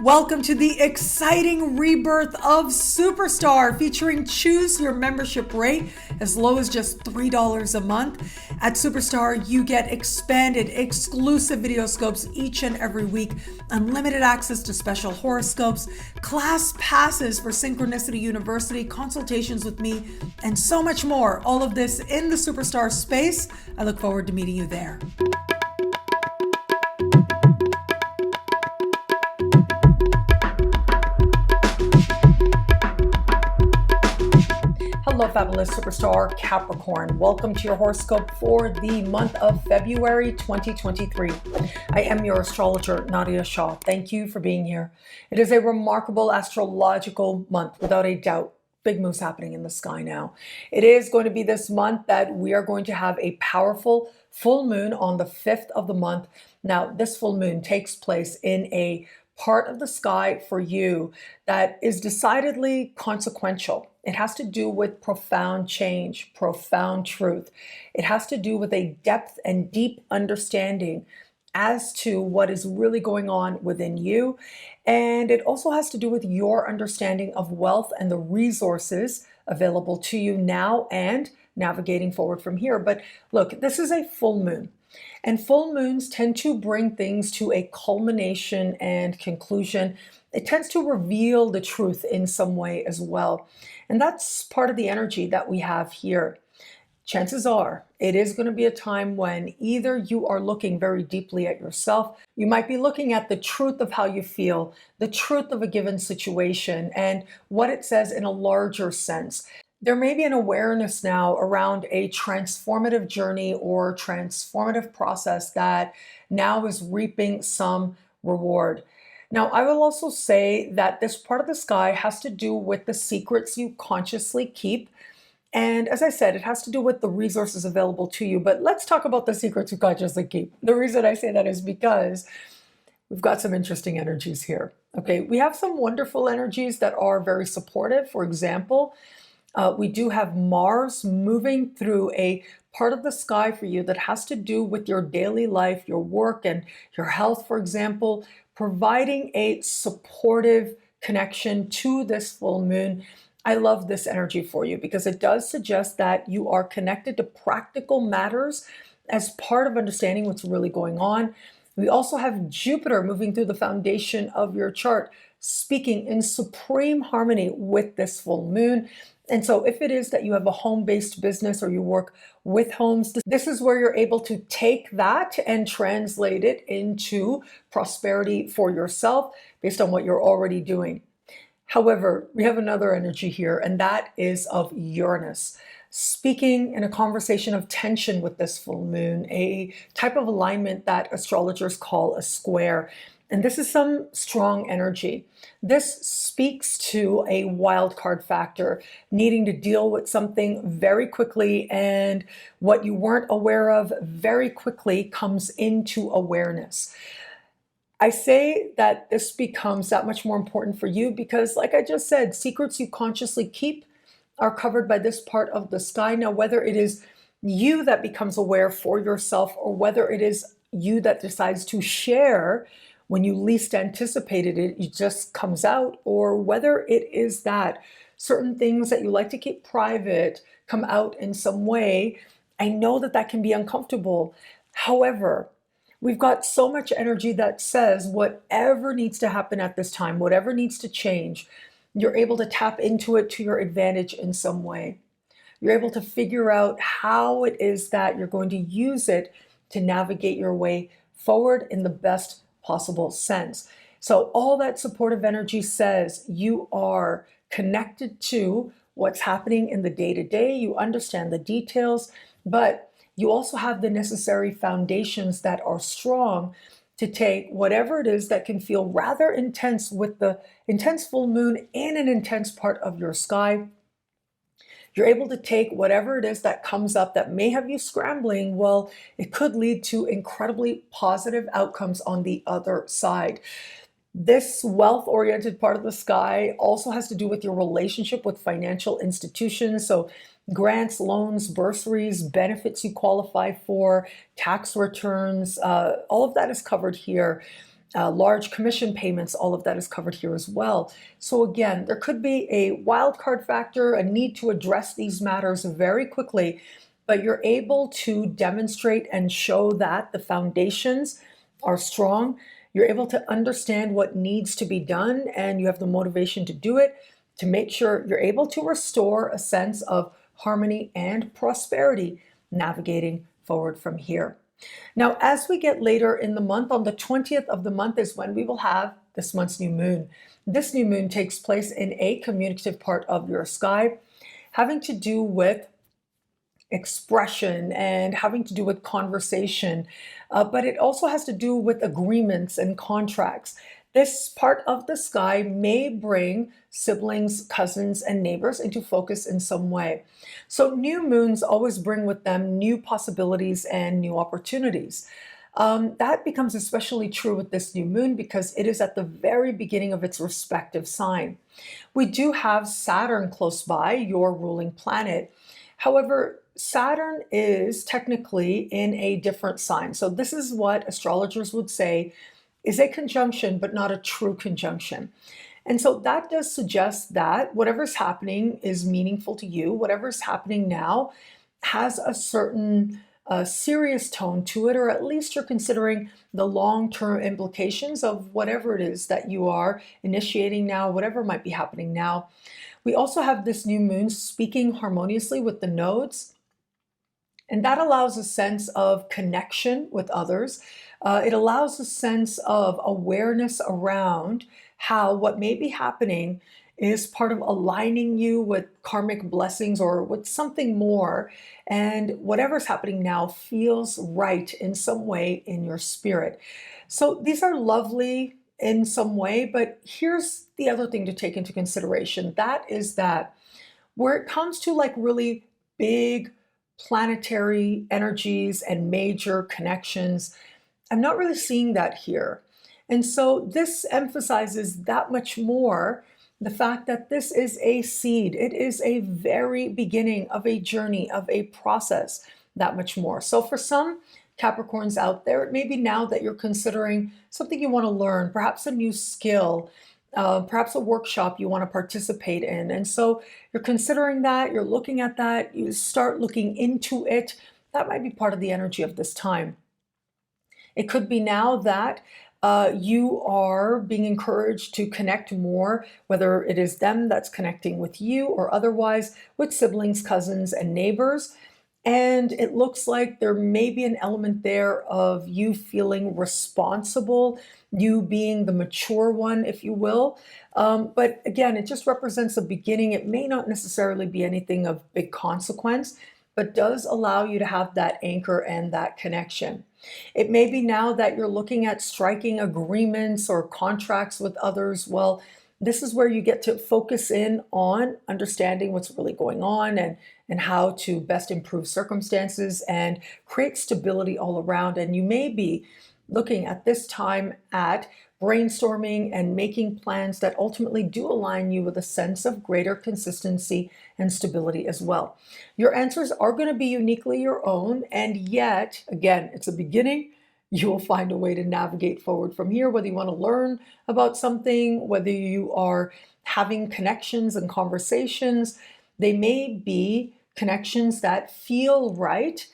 Welcome to the exciting rebirth of Superstar, featuring choose your membership rate as low as just $3 a month. At Superstar, you get expanded, exclusive video scopes each and every week, unlimited access to special horoscopes, class passes for Synchronicity University, consultations with me, and so much more. All of this in the Superstar space. I look forward to meeting you there. Hello, fabulous superstar Capricorn. Welcome to your horoscope for the month of February 2023. I am your astrologer, Nadiya Shah. Thank you for being here. It is a remarkable astrological month, without a doubt. Big moves happening in the sky now. It is going to be this month that we are going to have a powerful full moon on the 5th of the month. Now, this full moon takes place in a part of the sky for you that is decidedly consequential. It has to do with profound change, profound truth. It has to do with a depth and deep understanding as to what is really going on within you. And it also has to do with your understanding of wealth and the resources available to you now and navigating forward from here. But look, this is a full moon. And full moons tend to bring things to a culmination and conclusion. It tends to reveal the truth in some way as well. And that's part of the energy that we have here. Chances are it is going to be a time when either you are looking very deeply at yourself, you might be looking at the truth of how you feel, the truth of a given situation, and what it says in a larger sense. There may be an awareness now around a transformative journey or transformative process that now is reaping some reward. Now, I will also say that this part of the sky has to do with the secrets you consciously keep. And as I said, it has to do with the resources available to you. But let's talk about the secrets you consciously keep. The reason I say that is because we've got some interesting energies here. Okay, we have some wonderful energies that are very supportive. For example, we do have Mars moving through a part of the sky for you that has to do with your daily life, your work, and your health, for example, providing a supportive connection to this full moon. I love this energy for you because it does suggest that you are connected to practical matters as part of understanding what's really going on. We also have Jupiter moving through the foundation of your chart, speaking in supreme harmony with this full moon. And so if it is that you have a home-based business or you work with homes, this is where you're able to take that and translate it into prosperity for yourself based on what you're already doing. However, we have another energy here, and that is of Uranus, speaking in a conversation of tension with this full moon, a type of alignment that astrologers call a square. And this is some strong energy. This speaks to a wild card factor, needing to deal with something very quickly, and what you weren't aware of very quickly comes into awareness. I say that this becomes that much more important for you because, like I just said, secrets you consciously keep are covered by this part of the sky. Now, whether it is you that becomes aware for yourself or whether it is you that decides to share when you least anticipated it, it just comes out, or whether it is that certain things that you like to keep private come out in some way, I know that that can be uncomfortable. However, we've got so much energy that says whatever needs to happen at this time, whatever needs to change, you're able to tap into it to your advantage in some way. You're able to figure out how it is that you're going to use it to navigate your way forward in the best possible sense. So all that supportive energy says you are connected to what's happening in the day-to-day. You understand the details, but you also have the necessary foundations that are strong to take whatever it is that can feel rather intense with the intense full moon in an intense part of your sky. You're able to take whatever it is that comes up that may have you scrambling. Well, it could lead to incredibly positive outcomes on the other side. This wealth-oriented part of the sky also has to do with your relationship with financial institutions. So grants, loans, bursaries, benefits you qualify for, tax returns, all of that is covered here. large commission payments, all of that is covered here as well. So again, there could be a wild card factor, a need to address these matters very quickly, but you're able to demonstrate and show that the foundations are strong. You're able to understand what needs to be done, and you have the motivation to do it, to make sure you're able to restore a sense of harmony and prosperity navigating forward from here. Now, as we get later in the month, on the 20th of the month is when we will have this month's new moon. This new moon takes place in a communicative part of your sky, having to do with expression and having to do with conversation, but it also has to do with agreements and contracts. This part of the sky may bring siblings, cousins, and neighbors into focus in some way. So new moons always bring with them new possibilities and new opportunities. That becomes especially true with this new moon because it is at the very beginning of its respective sign. We do have Saturn close by, your ruling planet. However, Saturn is technically in a different sign. So this is what astrologers would say is a conjunction, but not a true conjunction. And so that does suggest that whatever's happening is meaningful to you. Whatever's happening now has a certain serious tone to it, or at least you're considering the long-term implications of whatever it is that you are initiating now, whatever might be happening now. We also have this new moon speaking harmoniously with the nodes, and that allows a sense of connection with others. It allows a sense of awareness around how what may be happening is part of aligning you with karmic blessings or with something more. And whatever's happening now feels right in some way in your spirit. So these are lovely in some way, but here's the other thing to take into consideration. That is that where it comes to like really big planetary energies and major connections, I'm not really seeing that here. And so this emphasizes that much more the fact that this is a seed. It is a very beginning of a journey, of a process, that much more. So for some Capricorns out there, it may be now that you're considering something you want to learn, perhaps a new skill, perhaps a workshop you want to participate in. And so you're considering that, you're looking at that, you start looking into it. That might be part of the energy of this time. It could be now that you are being encouraged to connect more, whether it is them that's connecting with you or otherwise with siblings, cousins, and neighbors. And it looks like there may be an element there of you feeling responsible, you being the mature one, if you will. But again, it just represents a beginning. It may not necessarily be anything of big consequence, but does allow you to have that anchor and that connection. It may be now that you're looking at striking agreements or contracts with others. Well, this is where you get to focus in on understanding what's really going on and how to best improve circumstances and create stability all around. And you may be looking at this time at brainstorming and making plans that ultimately do align you with a sense of greater consistency and stability as well. Your answers are going to be uniquely your own, and yet, again, it's a beginning. You will find a way to navigate forward from here, whether you want to learn about something, whether you are having connections and conversations. They may be connections that feel right,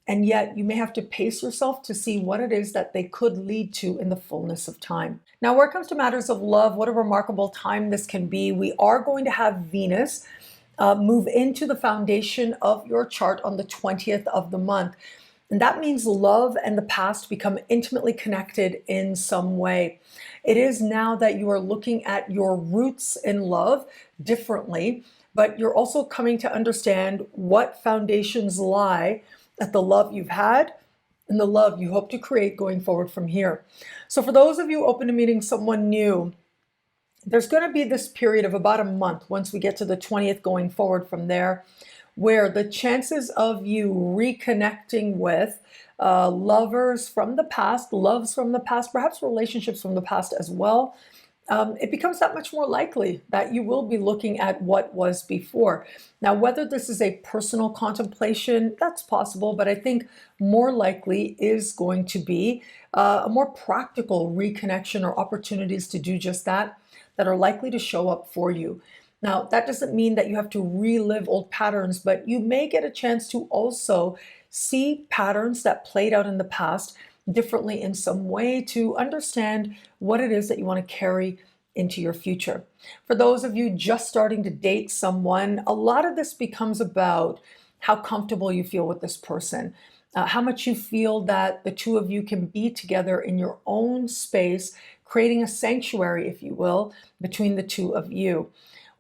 and yet you may have to pace yourself to see what it is that they could lead to in the fullness of time. Now, where it comes to matters of love, what a remarkable time this can be. We are going to have Venus move into the foundation of your chart on the 20th of the month. And that means love and the past become intimately connected in some way. It is now that you are looking at your roots in love differently, but you're also coming to understand what foundations lie at the love you've had and the love you hope to create going forward from here. So for those of you open to meeting someone new, there's going to be this period of about a month once we get to the 20th going forward from there, where the chances of you reconnecting with lovers from the past, loves from the past, perhaps relationships from the past as well, it becomes that much more likely that you will be looking at what was before. Now, whether this is a personal contemplation, that's possible, but I think more likely is going to be a more practical reconnection or opportunities to do just that are likely to show up for you. Now, that doesn't mean that you have to relive old patterns, but you may get a chance to also see patterns that played out in the past differently in some way to understand what it is that you want to carry into your future. For those of you just starting to date someone, a lot of this becomes about how comfortable you feel with this person, how much you feel that the two of you can be together in your own space, creating a sanctuary, if you will, between the two of you.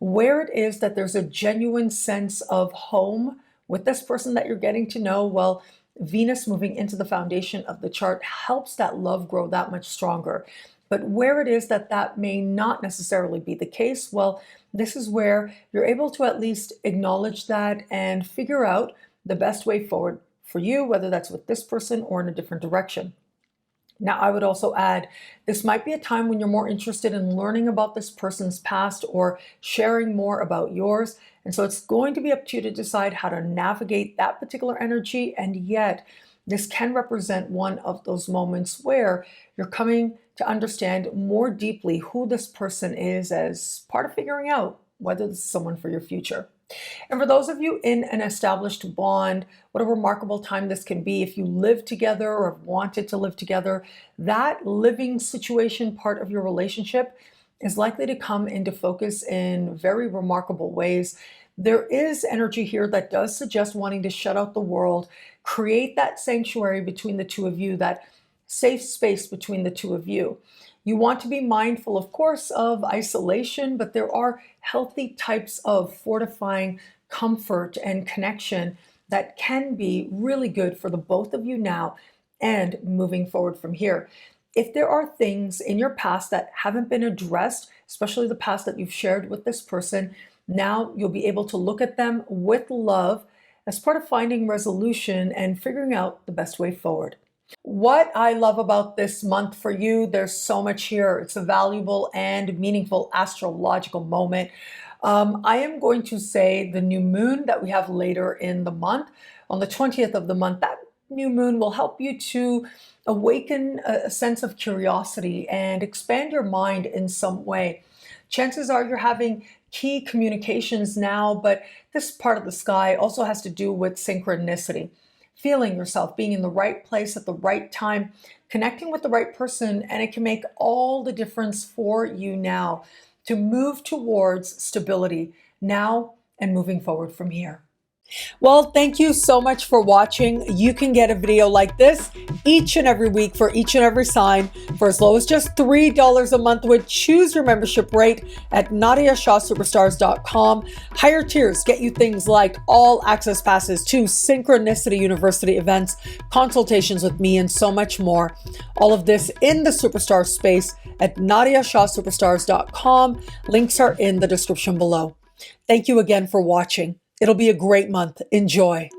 Where it is that there's a genuine sense of home with this person that you're getting to know, well, Venus moving into the foundation of the chart helps that love grow that much stronger. But where it is that that may not necessarily be the case, well, this is where you're able to at least acknowledge that and figure out the best way forward for you, whether that's with this person or in a different direction. Now, I would also add, this might be a time when you're more interested in learning about this person's past or sharing more about yours. And so it's going to be up to you to decide how to navigate that particular energy. And yet, this can represent one of those moments where you're coming to understand more deeply who this person is as part of figuring out whether this is someone for your future. And for those of you in an established bond, what a remarkable time this can be if you live together or have wanted to live together. That living situation part of your relationship is likely to come into focus in very remarkable ways. There is energy here that does suggest wanting to shut out the world, create that sanctuary between the two of you, that safe space between the two of you. You want to be mindful, of course, of isolation, but there are healthy types of fortifying comfort and connection that can be really good for the both of you now and moving forward from here. If there are things in your past that haven't been addressed, especially the past that you've shared with this person, now you'll be able to look at them with love as part of finding resolution and figuring out the best way forward. What I love about this month for you, there's so much here. It's a valuable and meaningful astrological moment. I am going to say the new moon that we have later in the month, on the 20th of the month, that new moon will help you to awaken a sense of curiosity and expand your mind in some way. Chances are you're having key communications now, but this part of the sky also has to do with synchronicity. Feeling yourself being in the right place at the right time, connecting with the right person, and it can make all the difference for you now to move towards stability now and moving forward from here. Well, thank you so much for watching. You can get a video like this each and every week for each and every sign for as low as just $3 a month. Would choose your membership rate at NadiyaShahSuperstars.com. Higher tiers get you things like all access passes to Synchronicity University events, consultations with me, and so much more. All of this in the Superstar space at NadiyaShahSuperstars.com. Links are in the description below. Thank you again for watching. It'll be a great month. Enjoy.